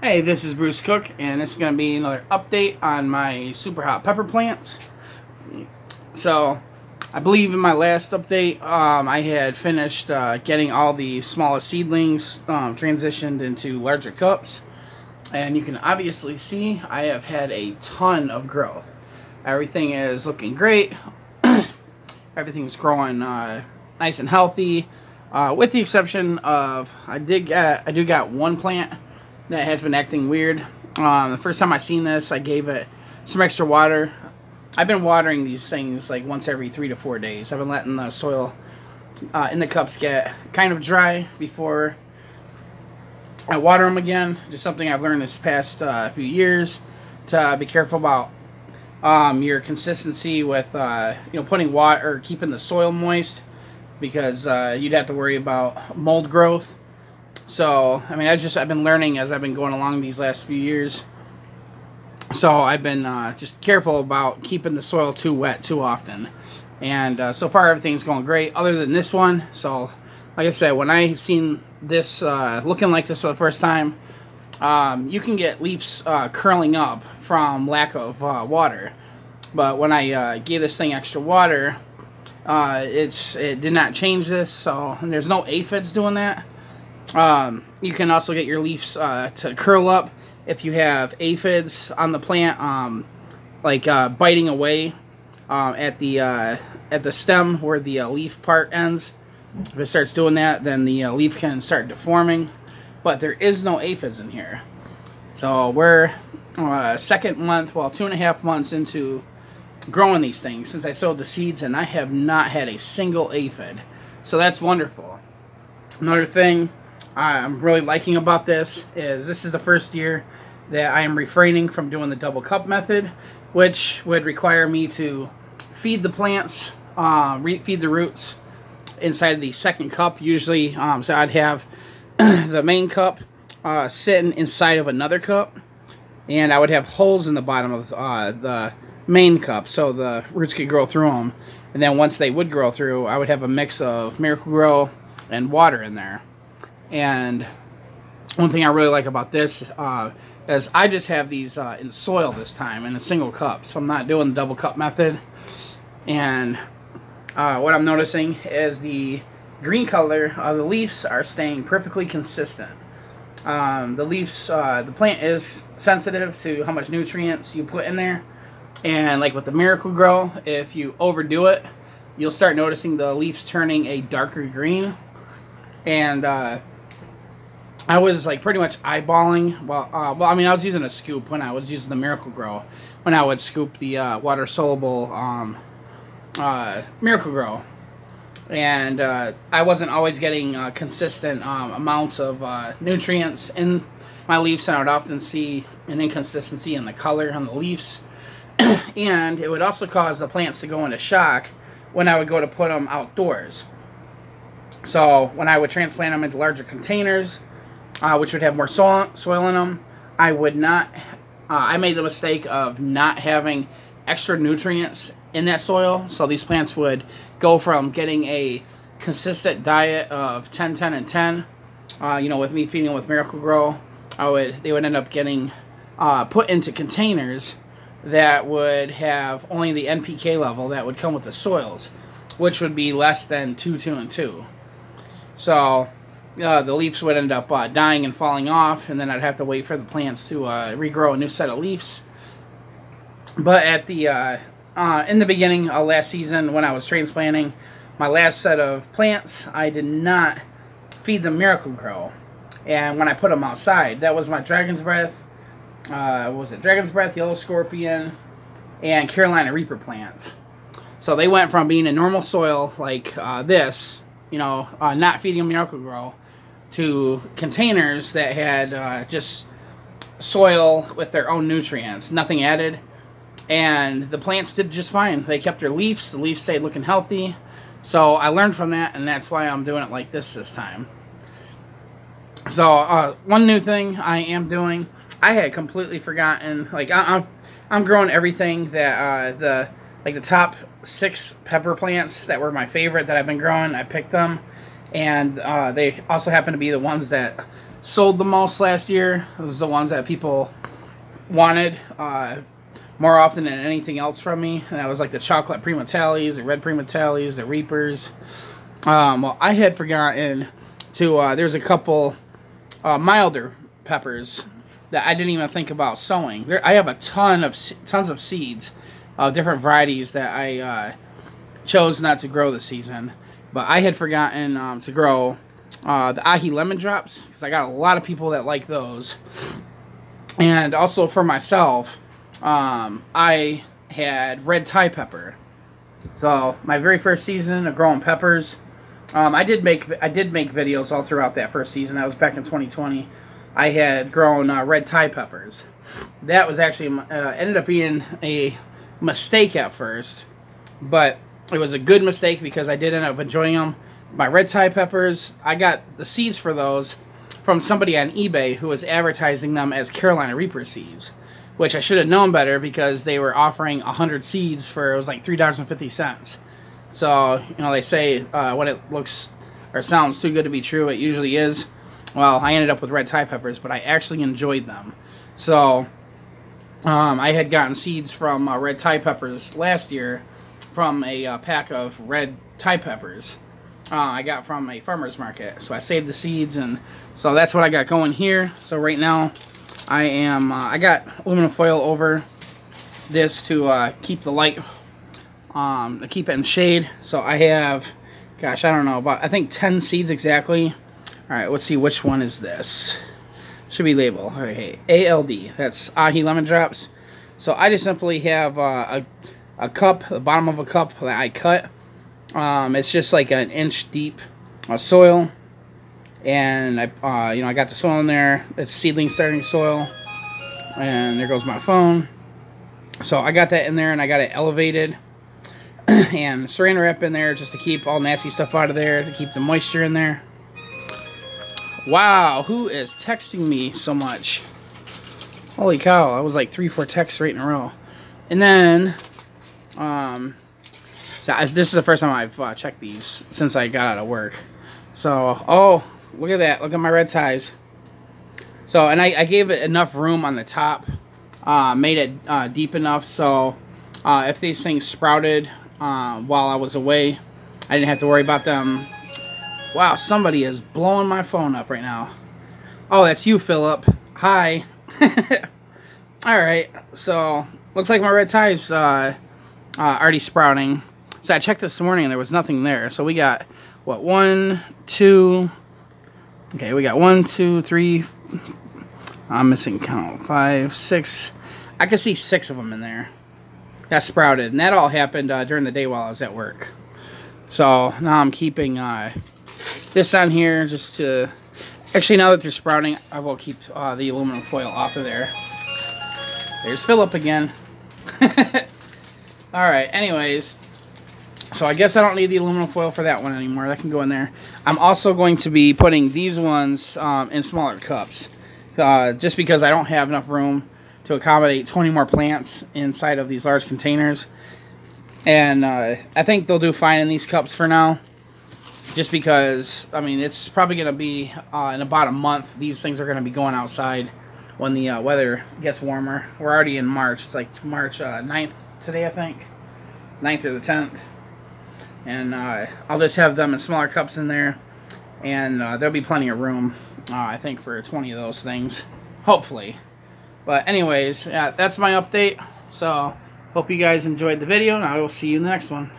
Hey, this is Bruce Cook, and this is going to be another update on my Superhot pepper plants. So, I believe in my last update, I had finished getting all the smallest seedlings transitioned into larger cups. And you can obviously see I have had a ton of growth. Everything is looking great. Everything's growing nice and healthy, with the exception of I do got one plant that has been acting weird. The first time I seen this, I gave it some extra water. I've been watering these things like once every 3 to 4 days. I've been letting the soil in the cups get kind of dry before I water them again. Just something I've learned this past few years, to be careful about your consistency with putting water or keeping the soil moist, because you'd have to worry about mold growth. So, I mean, I've been learning as I've been going along these last few years. So, I've been just careful about keeping the soil too wet too often. And so far, everything's going great, other than this one. So, like I said, when I seen this looking like this for the first time, you can get leaves curling up from lack of water. But when I gave this thing extra water, it did not change this. So, and there's no aphids doing that. You can also get your leaves to curl up if you have aphids on the plant, biting away at the stem where the leaf part ends. If it starts doing that, then the leaf can start deforming. But there is no aphids in here. So we're second month, well, 2.5 months into growing these things since I sowed the seeds, and I have not had a single aphid. So that's wonderful. Another thing I'm really liking about this is the first year that I am refraining from doing the double cup method, which would require me to feed the plants, feed the roots inside of the second cup usually. So I'd have the main cup sitting inside of another cup, and I would have holes in the bottom of the main cup so the roots could grow through them. And then once they would grow through, I would have a mix of Miracle-Gro and water in there. And one thing I really like about this is I just have these in soil this time in a single cup, so I'm not doing the double cup method. And what I'm noticing is the green color of the leaves are staying perfectly consistent. The leaves, the plant is sensitive to how much nutrients you put in there, and like with the Miracle-Gro, if you overdo it, you'll start noticing the leaves turning a darker green. And I was like pretty much eyeballing. I mean, I was using a scoop when I was using the Miracle-Gro. When I would scoop the water soluble Miracle-Gro, and I wasn't always getting consistent amounts of nutrients in my leaves, and I would often see an inconsistency in the color on the leaves. And it would also cause the plants to go into shock when I would go to put them outdoors. So when I would transplant them into larger containers, which would have more soil in them, I would not. I made the mistake of not having extra nutrients in that soil, so these plants would go from getting a consistent diet of 10, 10, and 10. With me feeding them with Miracle-Gro, they would end up getting put into containers that would have only the NPK level that would come with the soils, which would be less than 2, 2, and 2. So the leaves would end up dying and falling off, and then I'd have to wait for the plants to regrow a new set of leaves. But at the in the beginning of last season, when I was transplanting my last set of plants, I did not feed them Miracle-Gro. And when I put them outside, that was my Dragon's Breath, Dragon's Breath, Yellow Scorpion, and Carolina Reaper plants. So they went from being in normal soil like this, not feeding them Miracle-Gro, to containers that had just soil with their own nutrients, nothing added. And the plants did just fine. They kept their leaves. The leaves stayed looking healthy. So I learned from that, and that's why I'm doing it like this time. So one new thing I am doing, I had completely forgotten. Like I'm growing everything that the top 6 pepper plants that were my favorite that I've been growing. I picked them, and they also happen to be the ones that sold the most last year. Those are the ones that people wanted more often than anything else from me. And that was like the chocolate primatellis, the red primatellis, the reapers. Well, I had forgotten to, there's a couple milder peppers that I didn't even think about sowing. I have a tons of seeds of different varieties that I chose not to grow this season. But I had forgotten to grow the ahi lemon drops, because I got a lot of people that like those. And also for myself, I had red Thai pepper. So my very first season of growing peppers, I did make videos all throughout that first season. That was back in 2020. I had grown red Thai peppers. That was actually ended up being a mistake at first, but it was a good mistake because I did end up enjoying them. My red Thai peppers, I got the seeds for those from somebody on eBay who was advertising them as Carolina Reaper seeds, which I should have known better because they were offering 100 seeds for, it was like $3.50. So, you know, they say when it looks or sounds too good to be true, it usually is. Well, I ended up with red Thai peppers, but I actually enjoyed them. So, I had gotten seeds from red Thai peppers last year from a pack of red Thai peppers I got from a farmer's market. So I saved the seeds, and so that's what I got going here. So right now I got aluminum foil over this to keep the light, to keep it in shade. So I have, gosh, I don't know, about I think 10 seeds exactly. Alright, let's see which one is this. Should be labeled. Okay, ALD. That's ahi lemon drops. So I just simply have a cup, the bottom of a cup that I cut. It's just like an inch deep soil, and I got the soil in there. It's seedling starting soil, and there goes my phone. So I got that in there, and I got it elevated, and saran wrap in there just to keep all nasty stuff out of there, to keep the moisture in there. Wow, who is texting me so much? Holy cow, I was like 3-4 texts right in a row. And then, this is the first time I've checked these since I got out of work. So, oh, look at that. Look at my red ties. So, and I gave it enough room on the top. Made it deep enough so if these things sprouted while I was away, I didn't have to worry about them. Wow, somebody is blowing my phone up right now. Oh, that's you, Philip. Hi. Alright, so looks like my red tie's already sprouting. So I checked this morning and there was nothing there. So we got, what, 1, 2, okay, we got 1, 2, 3, I'm missing count, 5, 6. I could see 6 of them in there that sprouted. And that all happened during the day while I was at work. So now I'm keeping this on here just to, actually now that they're sprouting, I will keep the aluminum foil off of there. There's Philip again. Alright, anyways. So I guess I don't need the aluminum foil for that one anymore. That can go in there. I'm also going to be putting these ones in smaller cups. Just because I don't have enough room to accommodate 20 more plants inside of these large containers. And I think they'll do fine in these cups for now. Just because, I mean, it's probably going to be in about a month. These things are going to be going outside when the weather gets warmer. We're already in March. It's like March 9th today, I think. 9th or the 10th. And I'll just have them in smaller cups in there. And there'll be plenty of room, I think, for 20 of those things. Hopefully. But anyways, yeah, that's my update. So, hope you guys enjoyed the video, and I will see you in the next one.